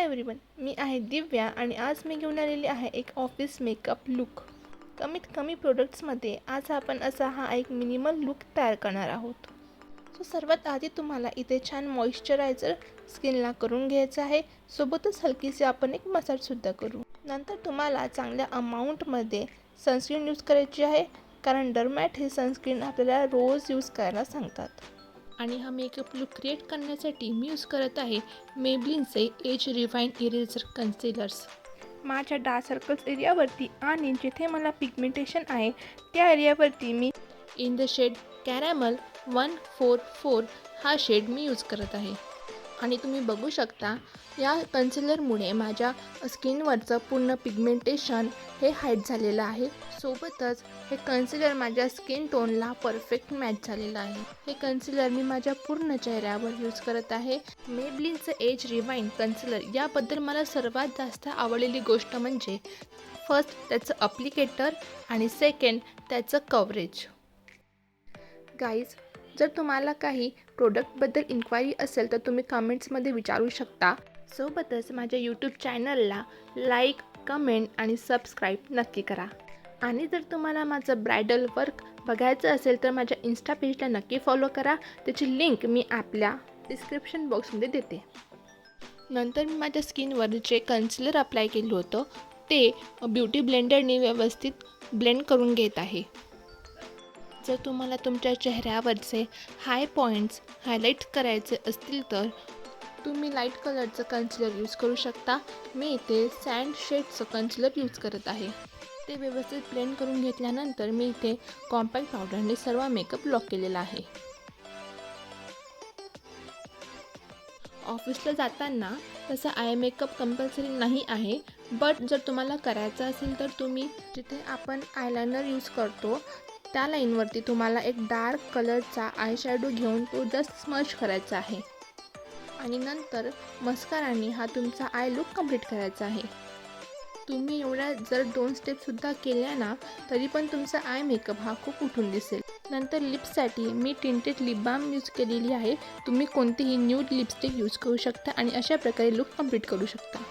Hi everyone, मी आहे दिव्या आणि आज मी घेऊन आलेली आहे एक ऑफिस मेकअप लुक. कमीत कमी प्रोडक्ट्समध्ये आज आपण असा हा एक मिनिमल लुक तयार करणार आहोत. सो सर्वात आधी तुम्हाला इथे छान मॉइश्चरायझर स्किनला करून घ्यायचं आहे. सोबतच हलकीसे आपण एक मसाजसुद्धा करू. नंतर तुम्हाला चांगल्या अमाऊंटमध्ये सनस्क्रीन यूज करायची आहे, कारण डर्मॅट हे सनस्क्रीन आपल्याला रोज यूज करायला सांगतात. आणि हा मेकअप लुक क्रिएट करण्यासाठी मी यूज करत आहे मेबलिनचे एज रिवाइन इरेझर कन्सिलर्स. माझ्या डार्क सर्कल्स एरियावरती आणि जिथे मला पिगमेंटेशन आहे त्या एरियावरती मी इन द शेड कॅरॅमल 144 हा शेड मी यूज करत आहे. आणि तुम्ही बघू शकता या कन्सिलरमुळे माझ्या स्किनवरचं पूर्ण पिगमेंटेशन हे हाईड झालेलं आहे. सोबतच हे कन्सिलर माझ्या स्किन टोनला परफेक्ट मॅच झालेलं आहे. हे कन्सिलर मी माझ्या पूर्ण चेहऱ्यावर यूज करत आहे. मेबलिनचं एज रिवाइन कन्सिलर याबद्दल मला सर्वात जास्त आवडलेली गोष्ट म्हणजे फर्स्ट त्याचं अप्लिकेटर आणि सेकंड त्याचं कव्हरेज. गाईज, जर तुम्हाला काही प्रोडक्टबद्दल इन्क्वायरी असेल तर तुम्ही कमेंट्समध्ये विचारू शकता. सोबतच माझ्या यूट्यूब चॅनलला लाईक, कमेंट आणि सबस्क्राईब नक्की करा. आणि जर तुम्हाला माझं ब्रायडल वर्क बघायचं असेल तर माझ्या इन्स्टा पेजला नक्की फॉलो करा. त्याची लिंक मी आपल्या डिस्क्रिप्शन बॉक्समध्ये देते. नंतर मी माझ्या स्किनवर जे कन्सिलर अप्लाय केलं होतं ते ब्युटी ब्लेंडरने व्यवस्थित ब्लेंड करून घेत आहे. जर तुम्हाला तुमच्या चेहऱ्यावरचे हाय पॉईंट्स हायलाईट करायचे असतील तर तुम्ही लाईट कलरचं कन्सिलर यूज करू शकता. मी इथे सँड शेडचं कन्सिलर यूज करत आहे. ते व्यवस्थित ब्लेंड करून घेतल्यानंतर मी इथे कॉम्पॅक्ट पावडरने सर्व मेकअप लॉक केलेला आहे. ऑफिसला जाताना तसा आय मेकअप कंपल्सरी नाही आहे, बट जर तुम्हाला करायचं असेल तर तुम्ही जिथे आपण आयलायनर यूज करतो त्या लाईनवरती तुम्हाला एक डार्क कलरचा आय शॅडो घेऊन तो जस्ट स्मज करायचा आहे. आणि नंतर मस्काराने हा तुमचा आय लुक कंप्लीट करायचा आहे. तुम्ही एवढ्या जर 2 स्टेपसुद्धा केल्या ना तरी पण तुमचा आय मेकअप हा खूप उठून दिसेल. नंतर लिप्ससाठी मी टिंटेड लिप बाम यूज केलेली आहे. तुम्ही कोणतीही न्यूड लिपस्टिक यूज करू शकता आणि अशा प्रकारे लुक कंप्लीट करू शकता.